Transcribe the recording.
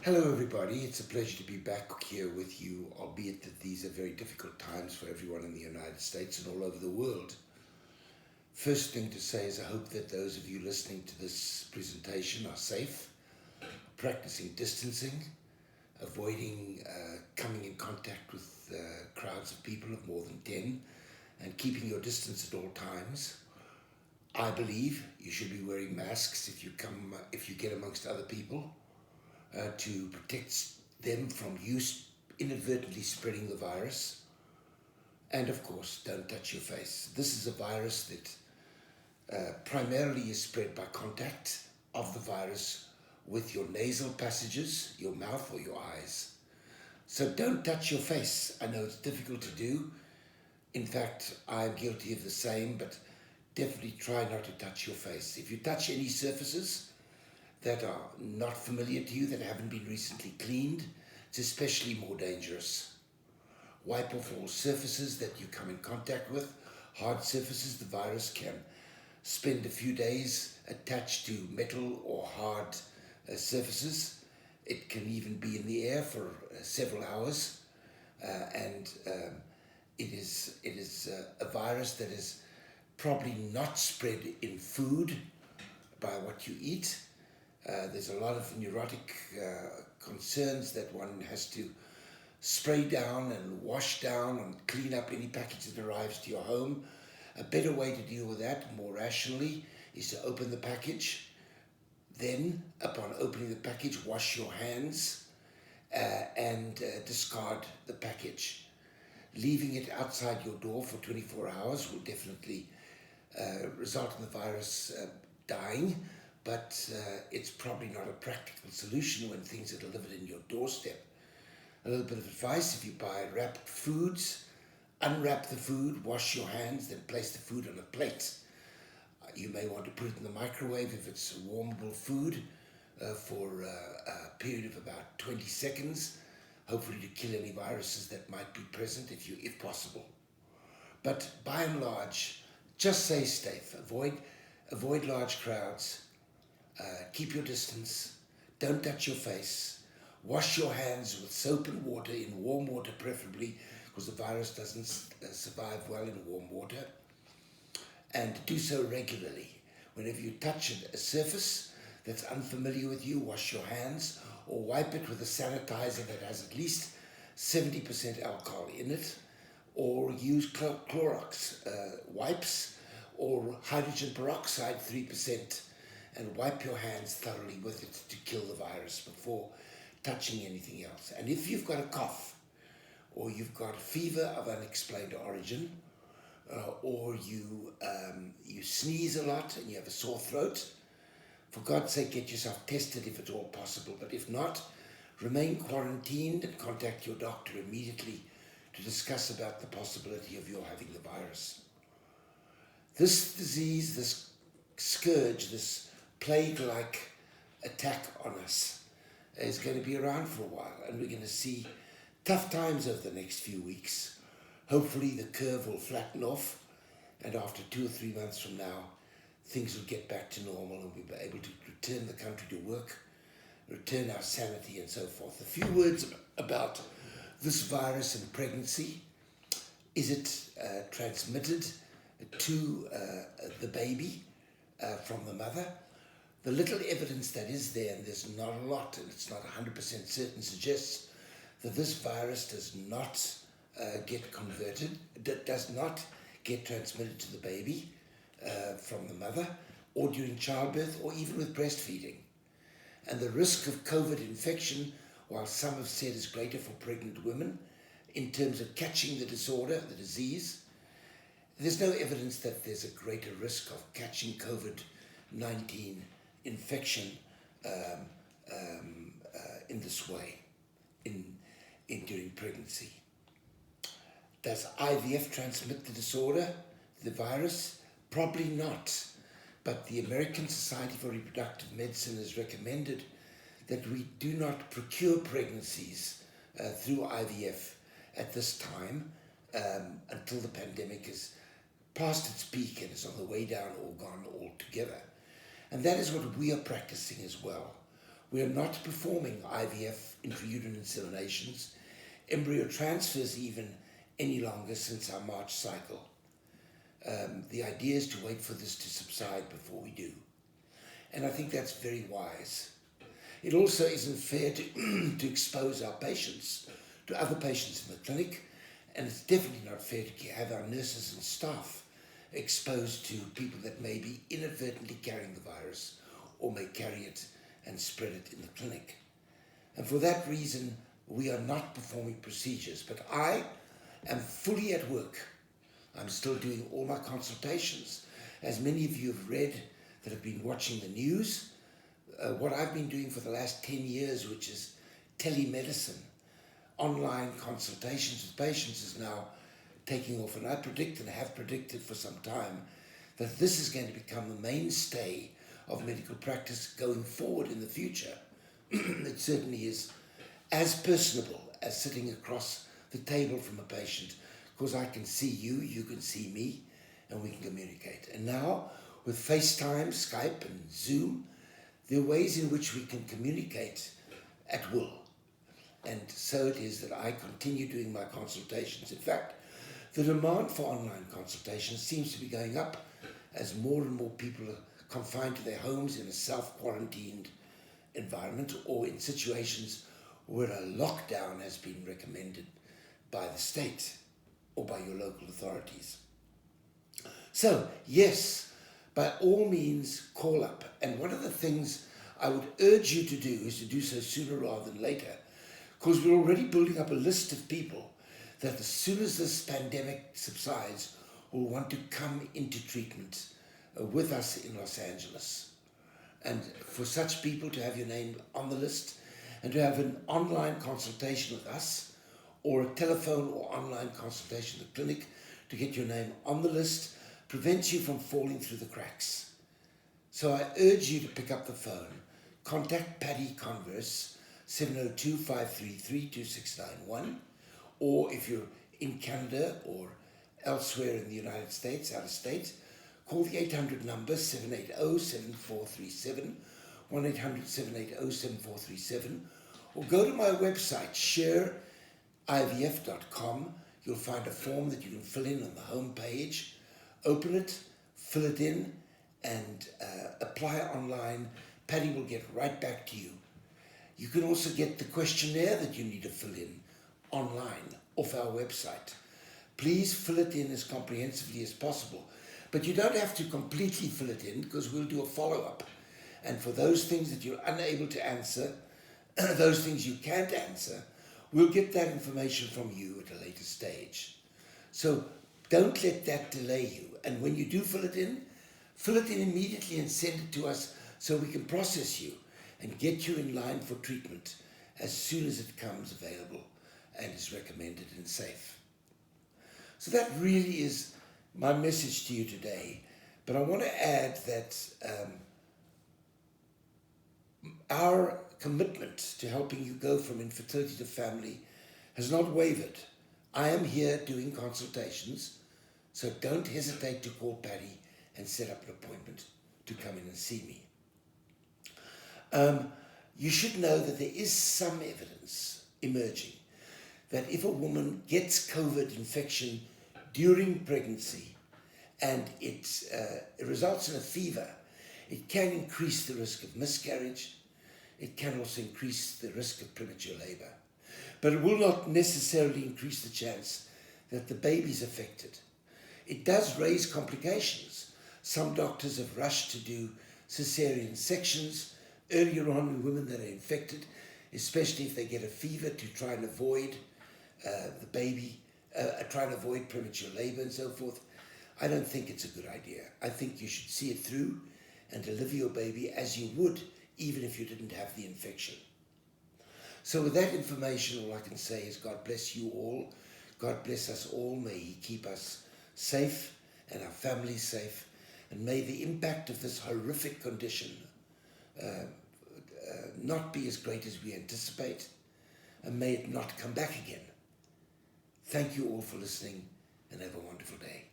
Hello, everybody. It's a pleasure to be back here with you, albeit that these are very difficult times for everyone in the United States and all over the world. First thing to say is I hope that those of you listening to this presentation are safe, practicing distancing, avoiding coming in contact with crowds of people of more than 10, and keeping your distance at all times. I believe you should be wearing masks if you get amongst other people. To protect them from you inadvertently spreading the virus. And of course, don't touch your face. This is a virus that primarily is spread by contact of the virus with your nasal passages, your mouth or your eyes. So don't touch your face. I know it's difficult to do. In fact, I'm guilty of the same, but definitely try not to touch your face. If you touch any surfaces that are not familiar to you, that haven't been recently cleaned, it's especially more dangerous. Wipe off all surfaces that you come in contact with. Hard surfaces, the virus can spend a few days attached to metal or hard surfaces. It can even be in the air for several hours. And it is a virus that is probably not spread in food by what you eat. There's a lot of neurotic concerns that one has to spray down and wash down and clean up any package that arrives to your home. A better way to deal with that, more rationally, is to open the package. Then, upon opening the package, wash your hands and discard the package. Leaving it outside your door for 24 hours will definitely result in the virus dying. But it's probably not a practical solution when things are delivered in your doorstep. A little bit of advice: if you buy wrapped foods, unwrap the food, wash your hands, then place the food on a plate. You may want to put it in the microwave if it's warmable food for a period of about 20 seconds, hopefully to kill any viruses that might be present if possible. But by and large, just stay safe. Avoid large crowds. Keep your distance, don't touch your face, wash your hands with soap and water, in warm water preferably, because the virus doesn't survive well in warm water, and do so regularly. Whenever you touch a surface that's unfamiliar with you, wash your hands or wipe it with a sanitizer that has at least 70% alcohol in it, or use Clorox wipes or hydrogen peroxide 3%. And wipe your hands thoroughly with it to kill the virus before touching anything else. And if you've got a cough, or you've got a fever of unexplained origin, or you sneeze a lot and you have a sore throat, for God's sake, get yourself tested if at all possible. But if not, remain quarantined and contact your doctor immediately to discuss about the possibility of your having the virus. This disease, this scourge, this plague-like attack on us is going to be around for a while, and we're going to see tough times over the next few weeks. Hopefully the curve will flatten off, and after 2 or 3 months from now, things will get back to normal and we'll be able to return the country to work, return our sanity and so forth. A few words about this virus in pregnancy. Is it transmitted to the baby from the mother? The little evidence that is there, and there's not a lot, and it's not 100% certain, suggests that this virus does not get converted, does not get transmitted to the baby from the mother, or during childbirth, or even with breastfeeding. And the risk of COVID infection, while some have said is greater for pregnant women, in terms of catching the disorder, the disease, there's no evidence that there's a greater risk of catching COVID-19 infection in this way during pregnancy. Does IVF transmit the disorder, the virus? Probably not. But the American Society for Reproductive Medicine has recommended that we do not procure pregnancies through IVF at this time until the pandemic is past its peak and is on the way down or gone altogether. And that is what we are practicing as well. We are not performing IVF, intrauterine inseminations, embryo transfers even any longer since our March cycle. The idea is to wait for this to subside before we do. And I think that's very wise. It also isn't fair to expose our patients to other patients in the clinic, and it's definitely not fair to have our nurses and staff exposed to people that may be inadvertently carrying the virus or may carry it and spread it in the clinic. And for that reason, we are not performing procedures, but I am fully at work. I'm still doing all my consultations. As many of you have read that have been watching the news, what I've been doing for the last 10 years, which is telemedicine, online consultations with patients, is now taking off. And I predict, and have predicted for some time, that this is going to become the mainstay of medical practice going forward in the future. It certainly is as personable as sitting across the table from a patient, because I can see you, you can see me, and we can communicate. And now, with FaceTime, Skype, and Zoom, there are ways in which we can communicate at will. And so it is that I continue doing my consultations. In fact, the demand for online consultations seems to be going up as more and more people are confined to their homes in a self-quarantined environment, or in situations where a lockdown has been recommended by the state or by your local authorities. So, yes, by all means, call up. And one of the things I would urge you to do is to do so sooner rather than later, because we're already building up a list of people that as soon as this pandemic subsides will want to come into treatment with us in Los Angeles. And for such people to have your name on the list and to have an online consultation with us, or a telephone or online consultation at the clinic to get your name on the list, prevents you from falling through the cracks. So I urge you to pick up the phone, contact Paddy Converse, 702-533-2691, or if you're in Canada or elsewhere in the United States, out of state, call the 800 number, 780-7437, 1-800-780-7437, or go to my website, shareivf.com. You'll find a form that you can fill in on the home page. Open it, fill it in, and apply online. Paddy will get right back to you. You can also get the questionnaire that you need to fill in online off our website. Please fill it in as comprehensively as possible. But you don't have to completely fill it in, because we'll do a follow-up. And for those things that you're unable to answer, those things you can't answer, we'll get that information from you at a later stage. So don't let that delay you. And when you do fill it in immediately and send it to us so we can process you and get you in line for treatment as soon as it comes available and is recommended and safe. So that really is my message to you today. But I want to add that our commitment to helping you go from infertility to family has not wavered. I am here doing consultations, so don't hesitate to call Paddy and set up an appointment to come in and see me. You should know that there is some evidence emerging that if a woman gets COVID infection during pregnancy and it results in a fever, it can increase the risk of miscarriage. It can also increase the risk of premature labor. But it will not necessarily increase the chance that the baby is affected. It does raise complications. Some doctors have rushed to do cesarean sections earlier on in women that are infected, especially if they get a fever, to try and avoid the baby, try and avoid premature labor and so forth. I don't think it's a good idea. I think you should see it through and deliver your baby as you would even if you didn't have the infection. So with that information, all I can say is God bless you all. God bless us all. May He keep us safe and our families safe. And may the impact of this horrific condition not be as great as we anticipate. And may it not come back again. Thank you all for listening, and have a wonderful day.